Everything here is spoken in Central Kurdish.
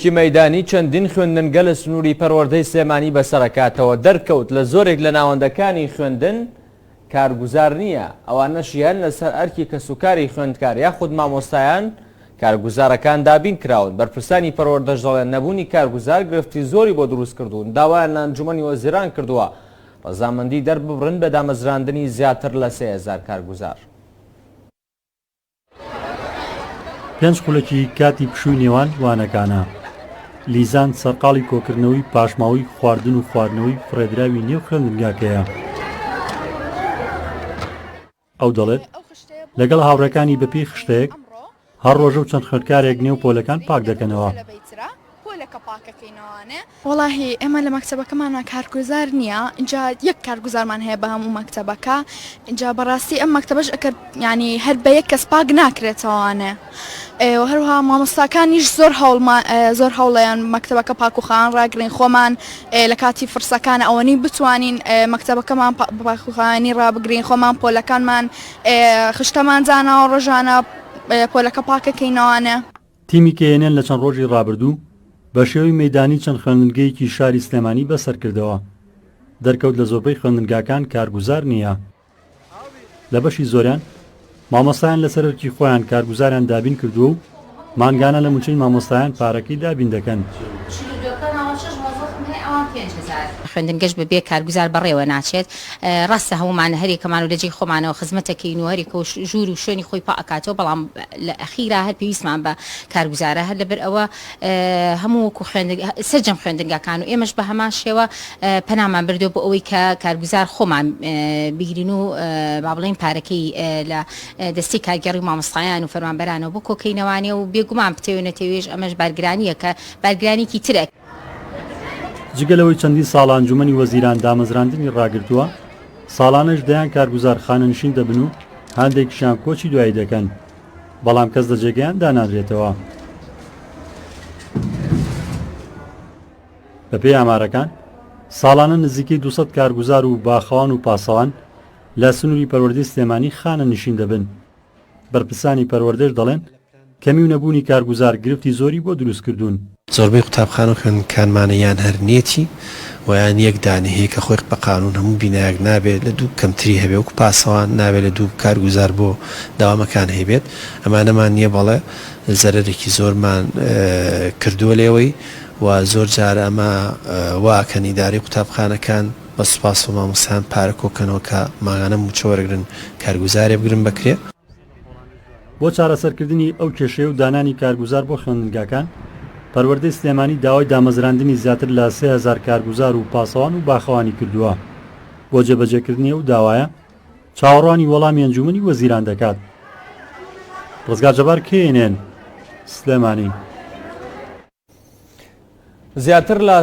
کۆچی مەیدانی چەندین خوێندنگە لە سنووری پەروەردەی سلێمانی بەسەرەکاتەوە دەرکەوت لە زۆرێک لە ناوەندەکانی خوێندن کارگوزار نییە، ئەوانەشیان لەسەر ئەرکی کەسوکاری خوێندکار یاخود مامۆستایان کارگوزارەکان دابین کراون. بەرپرسانی پەروەردەش دەڵێن نەبوونی کارگوزار گرفتی زۆری بۆ دروست کردوون، داوایان لە ئەنجومەنی وەزیران کردووە ڕەزامەندی دەرببڕن بە دامەزراندنی زیاتر لە 3000 کارگوزار. 5 خولەکی کاتی پشووی نێوان وانەکانە لیزان سەرقاڵی کۆکردنەوەی پاشماوەی خواردن و خواردنەوەی فڕێدراوی نێو خوێندنگاکەیە. ئەو دەڵێت لەگەڵ هاوڕەکانی بەپێی خشتەیەک هەر ڕۆژە و چەند خوێندکارێک نێو پۆلەکان پاک دەکەنەوە. وەڵاهی ئێمە لە مەکتەبەکەمانە کارگوزار نییە، اینجا یەک کارگوزارمان هەیە بە هەموو مەکتەبەکە. اینجا بەڕاستی ئەم مەکتەبەش ئەکرد ینی هەر بە یەک کەس پاک ناکرێتەوەوانێ. هەروها مامۆستاکانیش زۆر هەوڵەیان مەکتەبەکە پاکوخان ڕاگرین خۆمان لە کاتی فرسەکان ئەوەنی بتوانین مەکتەبەکەمان پاکوخانی ڕابگرین، خۆمان پۆلەکانمان خشتەمان جانەوە ڕۆژانە پۆلەکە پاکەکەینەوانە. تیمی کێنێن لە چەند ڕۆژی ڕابردوو بە شێوەی مەیدانی چەند خوێندنگەیەکی شاری سلێمانی بەسەر کردەوە. دەرکەوت لە زۆربەی خوێندنگاکان کارگوزار نییە. لە بەشی زۆریان مامۆستایان لەسەرکی خۆیان کارگوزاریان دابین کردووە و مانگانە لە موچەی مامۆستایان پارەکەی دابین دەکەن. خوێندنگەش بەبێ کارگوزار بەڕێوە ناچێت. ڕاستە هەمومانە هەرێکەمان و لەجێی خۆمانەوە خزمەتەکەین و هەرێکە و ژوور و شوێنی خۆی پاکاتەوە، بەڵام لە ئەخیرا هەر پێویستمان بە کارگوزارە هەر لەبەر ئەوە هەموو وەکو سەرجەم خوێندنگاکان و ئێمەش بە هەمان شێوە پەنامان بردو بۆ ئەوەی کە کارگوزار خۆمان بگرین و با بڵێن پارەکەی لە دەستی کارگەڕی مامۆستایان و فەرمانبەرانەوە بۆ کۆکەینەوانێ و بێگومان بتێوێنێتەوێژ ئەمەش بارگرانیە کە بارگرانێکی ترە. جگەلەوەی چەندی ساڵ ئەنجومەنی وەزیران دامەزراندنی ڕاگرتووە، ساڵانەش دەیان کارگوزار خانەنشین دەبن و هەندێکیشیان کۆچی دوایی دەکەن، بەڵام کەس لە جێگەیان دانادرێتەوە. بەپێی ئامارەکان ساڵانە نزیکەی 200 کارگوزار و باخەوان و پاسەوان لە سنووری پەروەردەی سلێمانی خانەنشین دەبن. بەرپرسانی پەروەردەش دەڵێن کەمی و نەبوونی کارگوزار گرفتی زۆری بۆ دروست کردوون. زۆربەی قوتابخانە و خوێندنگەکانمانە یان هەر نێتی و یان یەک دانەیە کە خۆی بە قانون هەموو بینایەک نابێت لە دوو کەمتری هەبێ وەکو پاسەوان نابێت لە دوو کارگوزار بۆ داوامەکان هەبێت. ئەمانەمان نییە، بەڵێ زەرێکی زۆرمان کردووە لێەوەی و زۆر جارە ئەمە واکەن ئیداری قوتابخانەکان بە سوپاس و مامۆستایان پارە کۆکەنەوە کە ماگانە موچە وەرەگرن کارگوزارێ بگرن بکرێ. بۆ چارەسەرکردنی ئەو کێشەیە و دانانی کارگوزار بۆ خوێندنگاکان، پەروەردەی سلێمانی داوای دامەزراندنی زیاتر لە 3000 کارگوزار و پاسەوان و باخەوانی کردووە. بۆ جێبەجێکردنی ئەو داوایە چاوەڕوانی وەڵامی ئەنجومەنی وەزیران دەکات. ڕزگار جەبار کێنێن سلێمانی. زیاتر لە